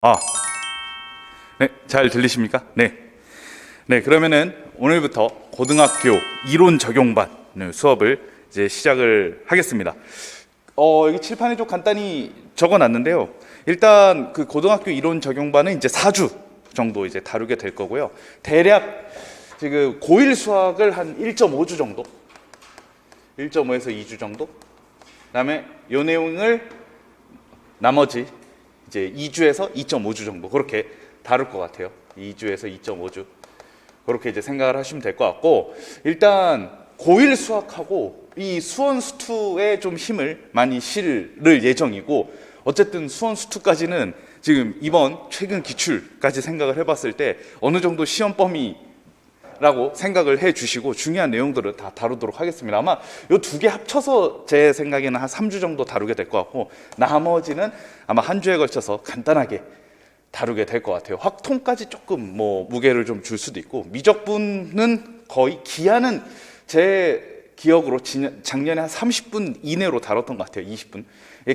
아, 네, 잘 들리십니까? 네. 네, 그러면은 오늘부터 고등학교 이론 적용반 수업을 이제 시작을 하겠습니다. 여기 칠판에 좀 간단히 적어 놨는데요. 일단 그 고등학교 이론 적용반은 이제 4주 정도 이제 다루게 될 거고요. 대략 지금 고1 수학을 한 1.5주 정도? 1.5에서 2주 정도? 그다음에 요 내용을 나머지 이제 2주에서 2.5주 정도 그렇게 다룰 것 같아요. 2주에서 2.5주 그렇게 이제 생각을 하시면 될 것 같고, 일단 고1 수학하고 이 수원 수투에 좀 힘을 많이 실을 예정이고, 어쨌든 수원 수투까지는 지금 이번 최근 기출까지 생각을 해봤을 때 어느 정도 시험 범위라고 생각을 해주시고 중요한 내용들을 다 다루도록 하겠습니다. 아마 이 두 개 합쳐서 제 생각에는 한 3주 정도 다루게 될 것 같고, 나머지는 아마 한 주에 걸쳐서 간단하게 다루게 될 것 같아요. 확통까지 조금 뭐 무게를 좀 줄 수도 있고, 미적분은 거의 기하는 제 기억으로 작년에 한 30분 이내로 다뤘던 것 같아요. 20분.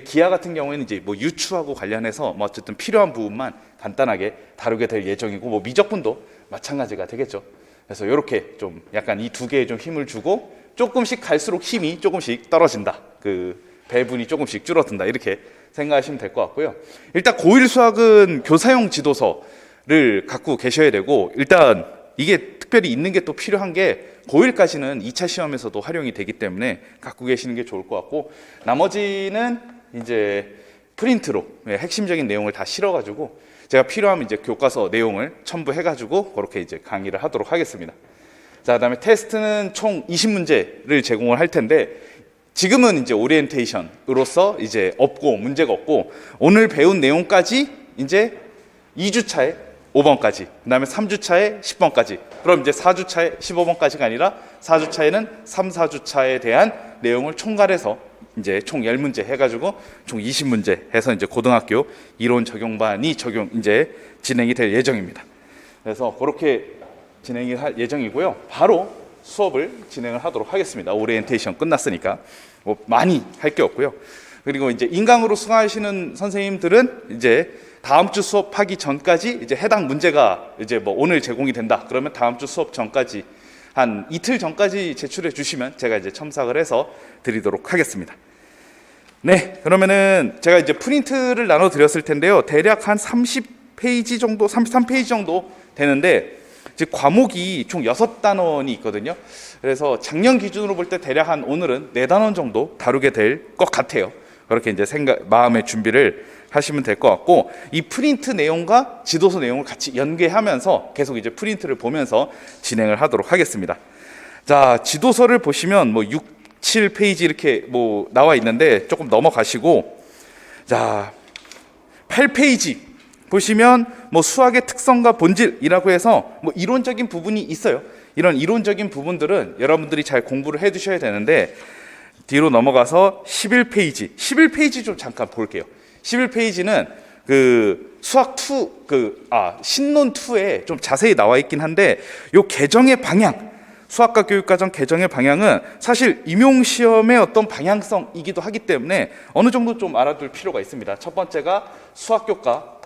기하 같은 경우에는 이제 뭐 유추하고 관련해서 뭐 어쨌든 필요한 부분만 간단하게 다루게 될 예정이고, 뭐 미적분도 마찬가지가 되겠죠. 그래서 이렇게 좀 약간 이 두 개에 좀 힘을 주고, 조금씩 갈수록 힘이 조금씩 떨어진다. 그 배분이 조금씩 줄어든다. 이렇게 생각하시면 될 것 같고요. 일단 고1 수학은 교사용 지도서를 갖고 계셔야 되고, 일단 이게 특별히 있는 게 또 필요한 게 고1까지는 2차 시험에서도 활용이 되기 때문에 갖고 계시는 게 좋을 것 같고, 나머지는 이제 프린트로 핵심적인 내용을 다 실어가지고 제가 필요하면 이제 교과서 내용을 첨부해가지고 그렇게 이제 강의를 하도록 하겠습니다. 자, 그다음에 테스트는 총 20문제를 제공을 할 텐데, 지금은 이제 오리엔테이션으로서 이제 없고 문제가 없고, 오늘 배운 내용까지 이제 2주차에 5번까지, 그다음에 3주차에 10번까지, 그럼 이제 4주차에 15번까지가 아니라 4주차에는 3, 4주차에 대한 내용을 총괄해서 이제 총 10문제 해가지고 총 20문제 해서 이제 고등학교 이론 적용반이 이제 진행이 될 예정입니다. 그래서 그렇게 진행이 할 예정이고요. 바로 수업을 진행을 하도록 하겠습니다. 오리엔테이션 끝났으니까 뭐 많이 할 게 없고요. 그리고 이제 인강으로 수강하시는 선생님들은 이제 다음 주 수업하기 전까지 이제 해당 문제가 이제 뭐 오늘 제공이 된다 그러면 다음 주 수업 전까지 한 이틀 전까지 제출해 주시면 제가 이제 첨삭을 해서 드리도록 하겠습니다. 네, 그러면은 제가 이제 프린트를 나눠 드렸을 텐데요. 대략 한 30페이지 정도, 33페이지 정도 되는데, 즉 과목이 총 6단원이 있거든요. 그래서 작년 기준으로 볼 때 대략 한 오늘은 4단원 정도 다루게 될 것 같아요. 그렇게 이제 마음의 준비를 하시면 될 것 같고, 이 프린트 내용과 지도서 내용을 같이 연계하면서 계속 이제 프린트를 보면서 진행을 하도록 하겠습니다. 자, 지도서를 보시면 뭐 6, 7페이지 이렇게 뭐 나와 있는데 조금 넘어가시고, 자, 8페이지 보시면 뭐 수학의 특성과 본질이라고 해서 뭐 이론적인 부분이 있어요. 이런 이론적인 부분들은 여러분들이 잘 공부를 해 두셔야 되는데, 뒤로 넘어가서 11페이지 좀 잠깐 볼게요. 11페이지는 그 수학 2 신론 2에 좀 자세히 나와 있긴 한데, 요 개정의 방향, 수학과 교육과정 개정의 방향은 사실 임용시험의 어떤 방향성이기도 하기 때문에 어느 정도 좀 알아둘 필요가 있습니다. 첫 번째가 수학교과,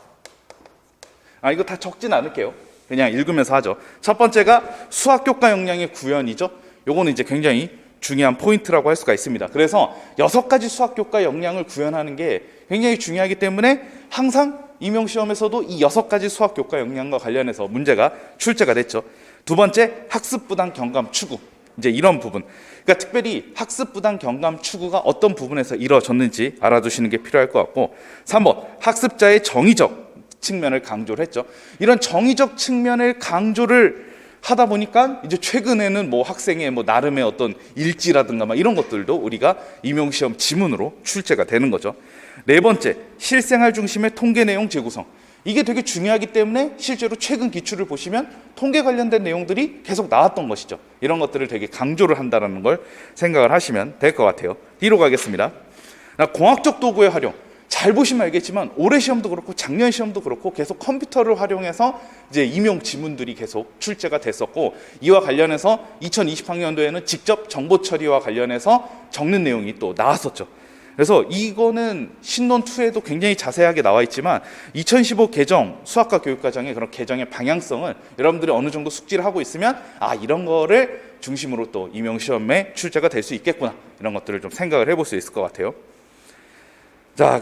이거 다 적진 않을게요. 그냥 읽으면서 하죠. 첫 번째가 수학교과 역량의 구현이죠. 요거는 이제 굉장히 중요한 포인트라고 할 수가 있습니다. 그래서 6가지 수학교과 역량을 구현하는 게 굉장히 중요하기 때문에 항상 임용시험에서도 이 6가지 수학교과 역량과 관련해서 문제가 출제가 됐죠. 두 번째, 학습부당 경감 추구. 이제 이런 부분. 그러니까 특별히 학습부당 경감 추구가 어떤 부분에서 이루어졌는지 알아두시는 게 필요할 것 같고, 3번, 학습자의 정의적 측면을 강조를 했죠. 이런 정의적 측면을 강조를 하다 보니까 이제 최근에는 뭐 학생의 뭐 나름의 어떤 일지라든가 막 이런 것들도 우리가 임용시험 지문으로 출제가 되는 거죠. 네 번째, 실생활 중심의 통계 내용 재구성. 이게 되게 중요하기 때문에 실제로 최근 기출을 보시면 통계 관련된 내용들이 계속 나왔던 것이죠. 이런 것들을 되게 강조를 한다는 걸 생각을 하시면 될 것 같아요. 뒤로 가겠습니다. 공학적 도구의 활용. 잘 보시면 알겠지만 올해 시험도 그렇고 작년 시험도 그렇고 계속 컴퓨터를 활용해서 이제 임용 지문들이 계속 출제가 됐었고, 이와 관련해서 2020학년도에는 직접 정보 처리와 관련해서 적는 내용이 또 나왔었죠. 그래서 이거는 신논2에도 굉장히 자세하게 나와 있지만 2015 개정 수학과 교육과정의 그런 개정의 방향성은 여러분들이 어느 정도 숙지를 하고 있으면 이런 거를 중심으로 또 임용시험에 출제가 될 수 있겠구나, 이런 것들을 좀 생각을 해볼 수 있을 것 같아요. 자,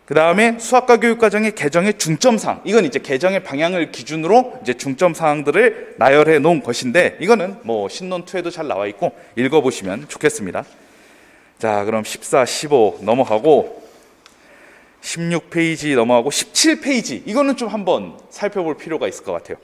그 다음에 수학과 교육과정의 개정의 중점사항, 이건 이제 개정의 방향을 기준으로 이제 중점사항들을 나열해 놓은 것인데, 이거는 뭐 신논2에도 잘 나와 있고 읽어보시면 좋겠습니다. 자, 그럼 14, 15 넘어가고 16페이지 넘어가고 17페이지, 이거는 좀 한번 살펴볼 필요가 있을 것 같아요.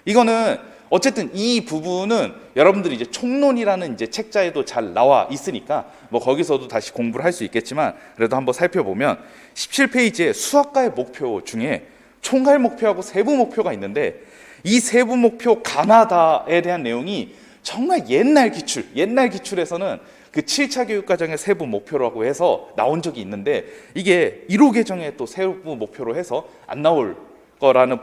이거는 어쨌든 이 부분은 여러분들이 이제 총론이라는 이제 책자에도 잘 나와 있으니까 뭐 거기서도 다시 공부를 할 수 있겠지만, 그래도 한번 살펴보면 17페이지에 수학과의 목표 중에 총괄 목표하고 세부 목표가 있는데, 이 세부 목표 가나다에 대한 내용이 정말 옛날 기출에서는 그 7차 교육과정의 세부 목표라고 해서 나온 적이 있는데, 이게 1호 개정에 또 세부 목표로 해서 안 나올 거라는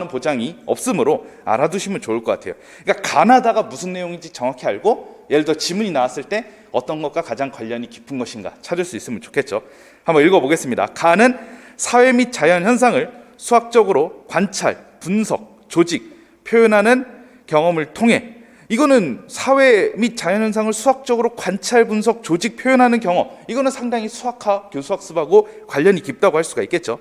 보장이 없으므로 알아두시면 좋을 것 같아요. 그러니까 가나다가 무슨 내용인지 정확히 알고, 예를 들어 지문이 나왔을 때 어떤 것과 가장 관련이 깊은 것인가 찾을 수 있으면 좋겠죠. 한번 읽어보겠습니다. 가는 사회 및 자연 현상을 수학적으로 관찰, 분석, 조직, 표현하는 경험을 통해, 이거는 사회 및 자연 현상을 수학적으로 관찰, 분석, 조직, 표현하는 경험, 이거는 상당히 수학과 교수학습하고 관련이 깊다고 할 수가 있겠죠.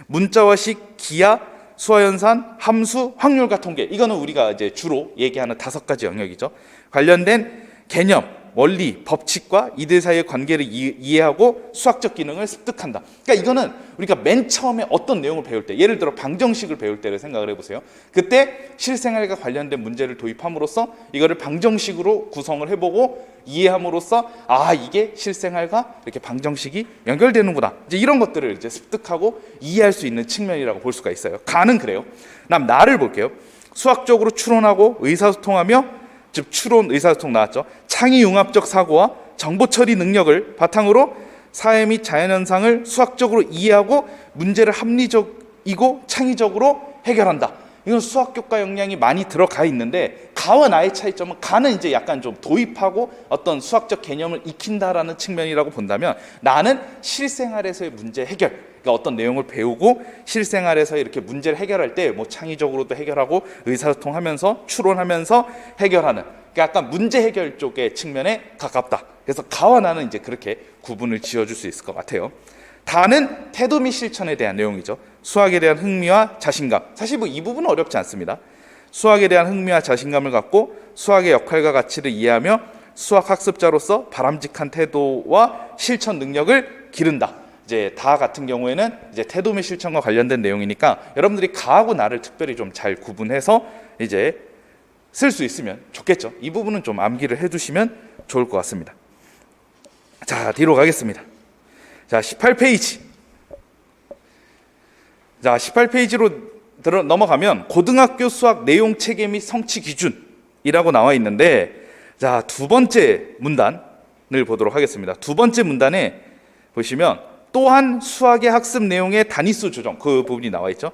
문자와식, 기하, 수화연산, 함수, 확률과 통계, 이거는 우리가 이제 주로 얘기하는 5가지 영역이죠. 관련된 개념, 원리, 법칙과 이들 사이의 관계를 이해하고 수학적 기능을 습득한다. 그러니까 이거는 우리가 맨 처음에 어떤 내용을 배울 때, 예를 들어 방정식을 배울 때를 생각을 해보세요. 그때 실생활과 관련된 문제를 도입함으로써 이거를 방정식으로 구성을 해보고 이해함으로써 이게 실생활과 이렇게 방정식이 연결되는구나, 이제 이런 것들을 이제 습득하고 이해할 수 있는 측면이라고 볼 수가 있어요. 가는 그래요. 그다음 나를 볼게요. 수학적으로 추론하고 의사소통하며, 즉 추론, 의사소통 나왔죠. 창의융합적 사고와 정보처리 능력을 바탕으로 사회 및 자연현상을 수학적으로 이해하고 문제를 합리적이고 창의적으로 해결한다. 이건 수학교과 역량이 많이 들어가 있는데, 가와 나의 차이점은, 가는 이제 약간 좀 도입하고 어떤 수학적 개념을 익힌다라는 측면이라고 본다면, 나는 실생활에서의 문제 해결, 그러니까 어떤 내용을 배우고 실생활에서 이렇게 문제를 해결할 때 뭐 창의적으로도 해결하고 의사소통하면서 추론하면서 해결하는, 그러니까 약간 문제 해결 쪽의 측면에 가깝다. 그래서 가와 나는 이제 그렇게 구분을 지어줄 수 있을 것 같아요. 다는 태도 및 실천에 대한 내용이죠. 수학에 대한 흥미와 자신감, 사실 뭐 이 부분은 어렵지 않습니다. 수학에 대한 흥미와 자신감을 갖고 수학의 역할과 가치를 이해하며 수학 학습자로서 바람직한 태도와 실천 능력을 기른다. 이제 다 같은 경우에는 이제 태도 및 실천과 관련된 내용이니까 여러분들이 가하고 나를 특별히 좀 잘 구분해서 이제 쓸 수 있으면 좋겠죠. 이 부분은 좀 암기를 해두시면 좋을 것 같습니다. 자, 뒤로 가겠습니다. 자, 18페이지. 자, 18페이지로 넘어가면 고등학교 수학 내용 체계 및 성취 기준이라고 나와 있는데, 자, 두 번째 문단을 보도록 하겠습니다. 두 번째 문단에 보시면 또한 수학의 학습 내용의 단위수 조정, 그 부분이 나와 있죠.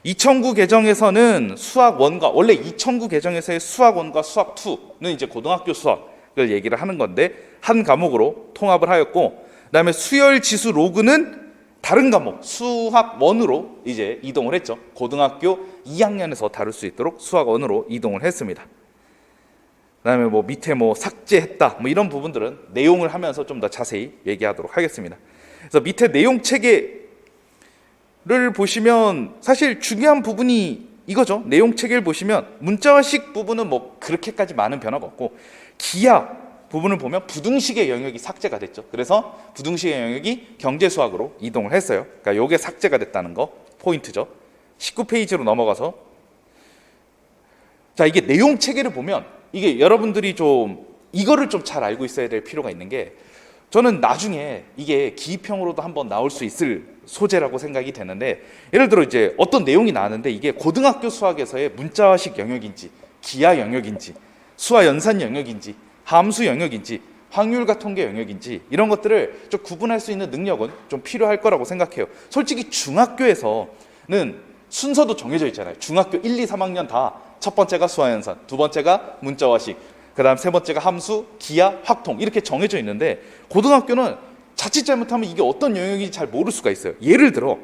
2009 개정에서는 수학 1과, 원래 2009 개정에서의 수학 1과 수학 2는 이제 고등학교 수학을 얘기를 하는 건데, 한 과목으로 통합을 하였고, 그다음에 수열 지수 로그는 다른 과목 수학 1으로 이제 이동을 했죠. 고등학교 2학년에서 다룰 수 있도록 수학 1으로 이동을 했습니다. 그다음에 뭐 밑에 뭐 삭제했다, 뭐 이런 부분들은 내용을 하면서 좀 더 자세히 얘기하도록 하겠습니다. 그래서 밑에 내용 체계를 보시면 사실 중요한 부분이 이거죠. 내용 체계를 보시면 문자화식 부분은 뭐 그렇게까지 많은 변화가 없고, 기하 부분을 보면 부등식의 영역이 삭제가 됐죠. 그래서 부등식의 영역이 경제수학으로 이동을 했어요. 그러니까 이게 삭제가 됐다는 거 포인트죠. 19페이지로 넘어가서, 자, 이게 내용 체계를 보면 이게 여러분들이 좀 이거를 좀 잘 알고 있어야 될 필요가 있는 게, 저는 나중에 이게 기입형으로도 한번 나올 수 있을 소재라고 생각이 되는데, 예를 들어 이제 어떤 내용이 나왔는데 이게 고등학교 수학에서의 문자화식 영역인지, 기하 영역인지, 수화 연산 영역인지, 함수 영역인지, 확률과 통계 영역인지, 이런 것들을 좀 구분할 수 있는 능력은 좀 필요할 거라고 생각해요. 솔직히 중학교에서는 순서도 정해져 있잖아요. 중학교 1, 2, 3학년 다 첫 번째가 수화 연산, 두 번째가 문자화식, 그 다음 세 번째가 함수, 기하, 확통 이렇게 정해져 있는데 고등학교는 자칫 잘못하면 이게 어떤 영역인지 잘 모를 수가 있어요. 예를 들어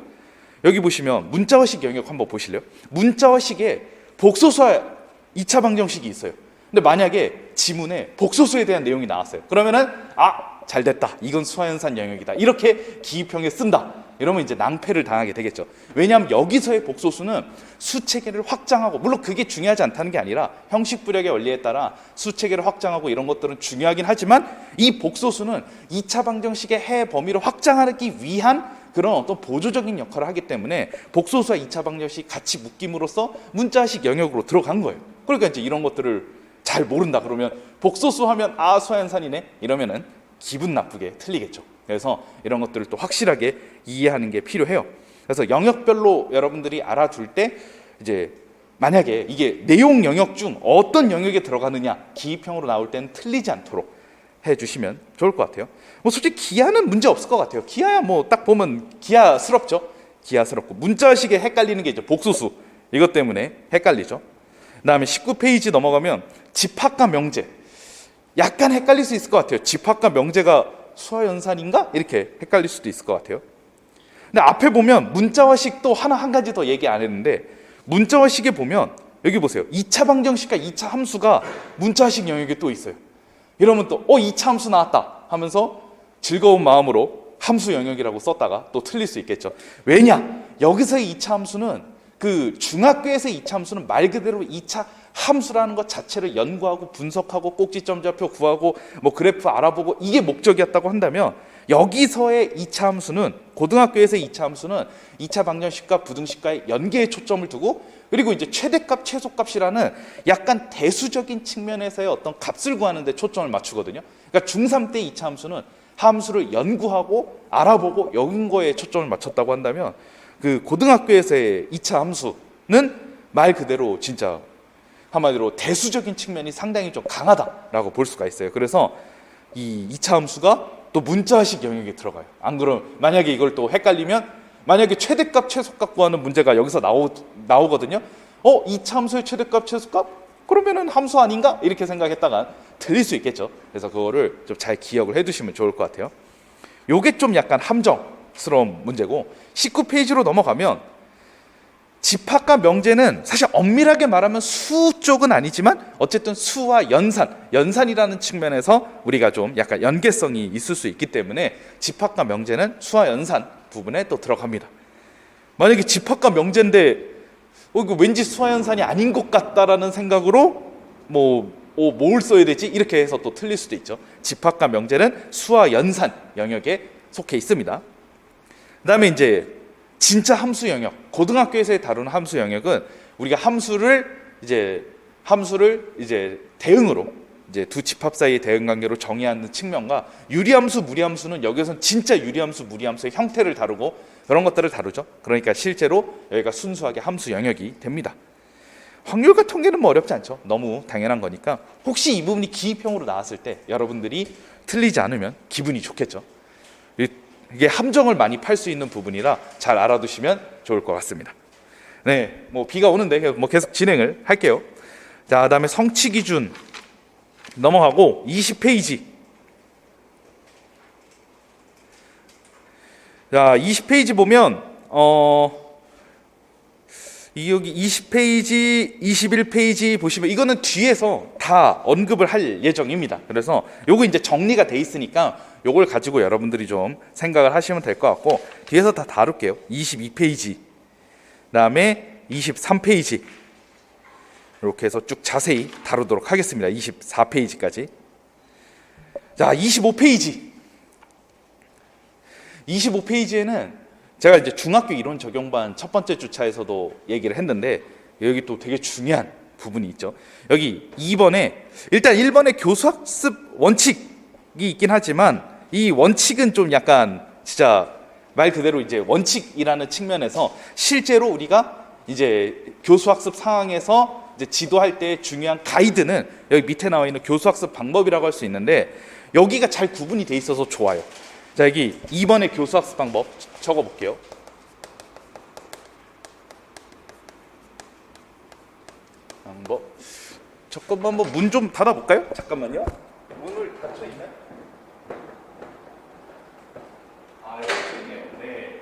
여기 보시면 문자화식 영역 한번 보실래요? 문자화식에 복소수와 2차 방정식이 있어요. 근데 만약에 지문에 복소수에 대한 내용이 나왔어요. 그러면은 잘 됐다. 이건 수화연산 영역이다. 이렇게 기입형에 쓴다. 이러면 이제 낭패를 당하게 되겠죠. 왜냐하면 여기서의 복소수는 수체계를 확장하고, 물론 그게 중요하지 않다는 게 아니라 형식불역의 원리에 따라 수체계를 확장하고 이런 것들은 중요하긴 하지만 이 복소수는 2차 방정식의 해 범위를 확장하기 위한 그런 어떤 보조적인 역할을 하기 때문에 복소수와 2차 방정식이 같이 묶임으로써 문자식 영역으로 들어간 거예요. 그러니까 이제 이런 것들을 잘 모른다 그러면 복소수 하면 수화연산이네 이러면은 기분 나쁘게 틀리겠죠. 그래서 이런 것들을 또 확실하게 이해하는 게 필요해요. 그래서 영역별로 여러분들이 알아둘 때 이제 만약에 이게 내용 영역 중 어떤 영역에 들어가느냐 기입형으로 나올 때는 틀리지 않도록 해주시면 좋을 것 같아요. 뭐 솔직히 기하는 문제 없을 것 같아요. 기하야 뭐 딱 보면 기하스럽죠. 기하스럽고 문자식에 헷갈리는 게 이제 복소수 이것 때문에 헷갈리죠. 그다음에 19페이지 넘어가면 집합과 명제 약간 헷갈릴 수 있을 것 같아요. 집합과 명제가 수화연산인가? 이렇게 헷갈릴 수도 있을 것 같아요. 근데 앞에 보면 문자화식도 한 가지 더 얘기 안 했는데 문자화식에 보면 여기 보세요. 2차 방정식과 2차 함수가 문자화식 영역에 또 있어요. 이러면 또 2차 함수 나왔다 하면서 즐거운 마음으로 함수 영역이라고 썼다가 또 틀릴 수 있겠죠. 왜냐? 여기서의 2차 함수는 그 중학교에서의 2차 함수는 말 그대로 2차 함수라는 것 자체를 연구하고 분석하고 꼭지점좌표 구하고 뭐 그래프 알아보고 이게 목적이었다고 한다면 여기서의 2차 함수는 고등학교에서의 2차 함수는 2차 방정식과 부등식과의 연계에 초점을 두고 그리고 이제 최대값 최소값이라는 약간 대수적인 측면에서의 어떤 값을 구하는 데 초점을 맞추거든요. 그러니까 중3 때 2차 함수는 함수를 연구하고 알아보고 연구에 초점을 맞췄다고 한다면 그 고등학교에서의 2차 함수는 말 그대로 진짜 한마디로 대수적인 측면이 상당히 좀 강하다라고 볼 수가 있어요. 그래서 이 2차 함수가 또 문자식 영역에 들어가요. 안 그러면 만약에 이걸 또 헷갈리면 만약에 최대값 최소값 구하는 문제가 여기서 나오거든요. 2차 함수의 최대값 최소값? 그러면은 함수 아닌가? 이렇게 생각했다가 틀릴 수 있겠죠. 그래서 그거를 좀 잘 기억을 해두시면 좋을 것 같아요. 요게 좀 약간 함정스러운 문제고 19페이지로 넘어가면 집합과 명제는 사실 엄밀하게 말하면 수 쪽은 아니지만 어쨌든 수와 연산이라는 측면에서 우리가 좀 약간 연계성이 있을 수 있기 때문에 집합과 명제는 수와 연산 부분에 또 들어갑니다. 만약에 집합과 명제인데 이거 왠지 수와 연산이 아닌 것 같다라는 생각으로 뭘 써야 되지? 이렇게 해서 또 틀릴 수도 있죠. 집합과 명제는 수와 연산 영역에 속해 있습니다. 그다음에 이제 진짜 함수 영역, 고등학교에서 다루는 함수 영역은 우리가 함수를 이제 대응으로 이제 두 집합 사이의 대응 관계로 정의하는 측면과 유리함수, 무리함수는 여기서는 진짜 유리함수, 무리함수의 형태를 다루고 그런 것들을 다루죠. 그러니까 실제로 여기가 순수하게 함수 영역이 됩니다. 확률과 통계는 뭐 어렵지 않죠. 너무 당연한 거니까 혹시 이 부분이 기입형으로 나왔을 때 여러분들이 틀리지 않으면 기분이 좋겠죠. 이게 함정을 많이 팔 수 있는 부분이라 잘 알아두시면 좋을 것 같습니다. 네, 비가 오는데 계속 진행을 할게요. 자, 그다음에 성취 기준 넘어가고 20페이지. 자, 20페이지 보면 여기 20페이지, 21페이지 보시면 이거는 뒤에서 다 언급을 할 예정입니다. 그래서 요거 이제 정리가 돼 있으니까 요걸 가지고 여러분들이 좀 생각을 하시면 될 것 같고 뒤에서 다 다룰게요. 22페이지, 그다음에 23페이지 이렇게 해서 쭉 자세히 다루도록 하겠습니다. 24페이지까지. 자, 25페이지. 25페이지에는 제가 이제 중학교 이론 적용반 첫 번째 주차에서도 얘기를 했는데 여기 또 되게 중요한 부분이 있죠. 여기 2번에 일단 1번에 교수학습 원칙이 있긴 하지만 이 원칙은 좀 약간 진짜 말 그대로 이제 원칙이라는 측면에서 실제로 우리가 이제 교수학습 상황에서 이제 지도할 때 중요한 가이드는 여기 밑에 나와 있는 교수학습 방법이라고 할 수 있는데 여기가 잘 구분이 돼 있어서 좋아요. 자, 여기 2번의 교수학습 방법 적어볼게요. 방법. 잠깐만 뭐 문 좀 닫아볼까요? 잠깐만요. 문을 닫혀 있나요? 아, 닫혀 있네요. 네.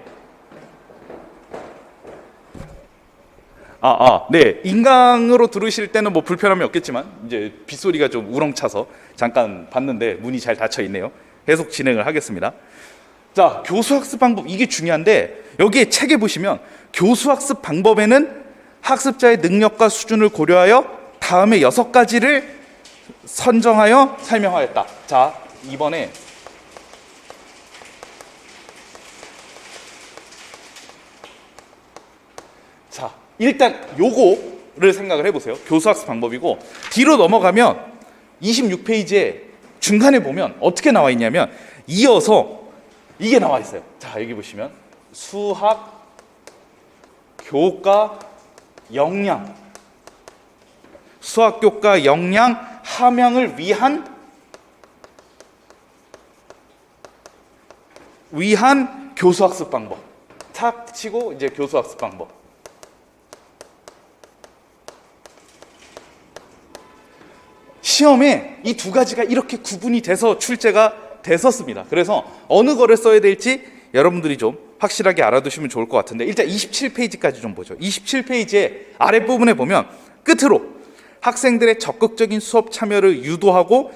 네. 인강으로 들으실 때는 뭐 불편함이 없겠지만 이제 빗소리가 좀 우렁차서 잠깐 봤는데 문이 잘 닫혀 있네요. 계속 진행을 하겠습니다. 자, 교수학습 방법 이게 중요한데 여기에 책에 보시면 교수학습 방법에는 학습자의 능력과 수준을 고려하여 다음에 6가지를 선정하여 설명하였다. 자, 이번에 자, 일단 요거를 생각을 해보세요. 교수학습 방법이고 뒤로 넘어가면 26페이지에 중간에 보면 어떻게 나와 있냐면 이어서 이게 나와 있어요. 자, 여기 보시면 수학 교과 역량, 수학 교과 역량 함양을 위한 교수학습 방법. 탁 치고 이제 교수학습 방법. 시험에 이 두 가지가 이렇게 구분이 돼서 출제가 됐었습니다. 그래서 어느 거를 써야 될지 여러분들이 좀 확실하게 알아두시면 좋을 것 같은데 일단 27페이지까지 좀 보죠. 27페이지의 아랫부분에 보면 끝으로 학생들의 적극적인 수업 참여를 유도하고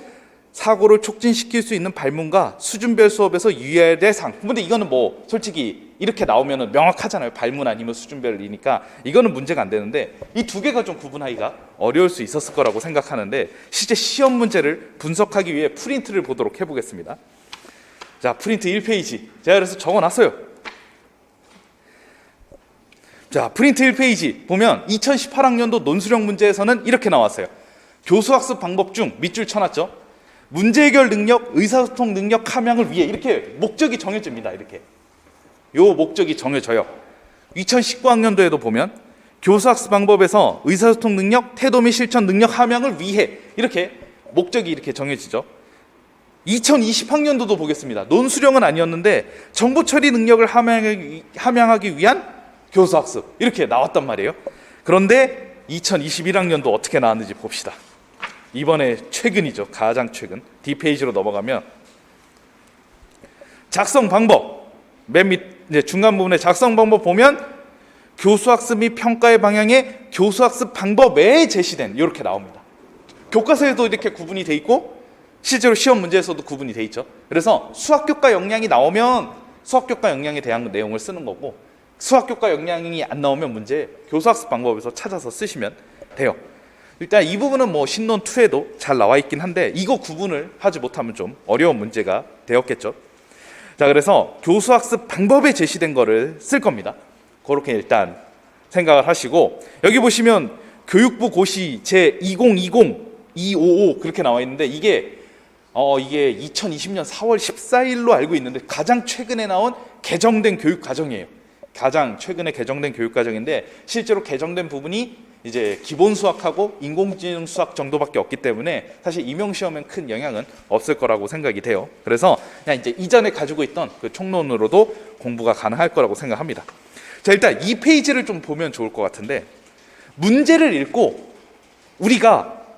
사고를 촉진시킬 수 있는 발문과 수준별 수업에서 유의해야 될 사항. 근데 이거는 뭐 솔직히 이렇게 나오면 명확하잖아요. 발문 아니면 수준별이니까 이거는 문제가 안 되는데 이 두 개가 좀 구분하기가 어려울 수 있었을 거라고 생각하는데 실제 시험 문제를 분석하기 위해 프린트를 보도록 해보겠습니다. 자, 프린트 1페이지 제가 그래서 적어놨어요. 자, 프린트 1페이지 보면 2018학년도 논술형 문제에서는 이렇게 나왔어요. 교수학습 방법 중 밑줄 쳐놨죠. 문제 해결 능력, 의사소통 능력 함양을 위해 이렇게 목적이 정해집니다. 이렇게 요 목적이 정해져요. 2019학년도에도 보면 교수학습 방법에서 의사소통 능력, 태도 및 실천 능력 함양을 위해 이렇게 목적이 이렇게 정해지죠. 2020학년도도 보겠습니다. 논술형은 아니었는데 정보 처리 능력을 함양하기 위한 교수학습 이렇게 나왔단 말이에요. 그런데 2021학년도 어떻게 나왔는지 봅시다. 이번에 최근이죠. 가장 최근. D페이지로 넘어가면 작성 방법 맨 밑 중간 부분에 작성 방법 보면 교수학습 및 평가의 방향에 교수학습 방법에 제시된 이렇게 나옵니다. 교과서에도 이렇게 구분이 돼 있고 실제로 시험 문제에서도 구분이 돼 있죠. 그래서 수학교과 역량이 나오면 수학교과 역량에 대한 내용을 쓰는 거고 수학교과 역량이 안 나오면 문제 교수학습 방법에서 찾아서 쓰시면 돼요. 일단 이 부분은 뭐 신논 2에도 잘 나와 있긴 한데 이거 구분을 하지 못하면 좀 어려운 문제가 되었겠죠. 자, 그래서 교수학습 방법에 제시된 거를 쓸 겁니다. 그렇게 일단 생각을 하시고 여기 보시면 교육부 고시 제2020-255 그렇게 나와 있는데 이게 2020년 4월 14일로 알고 있는데 가장 최근에 나온 개정된 교육과정이에요. 가장 최근에 개정된 교육과정인데 실제로 개정된 부분이 이제 기본 수학하고 인공지능 수학 정도밖에 없기 때문에 사실 임용시험엔 큰 영향은 없을 거라고 생각이 돼요. 그래서 그냥 이제 이전에 가지고 있던 그 총론으로도 공부가 가능할 거라고 생각합니다. 자, 일단 이 페이지를 좀 보면 좋을 것 같은데 문제를 읽고 우리가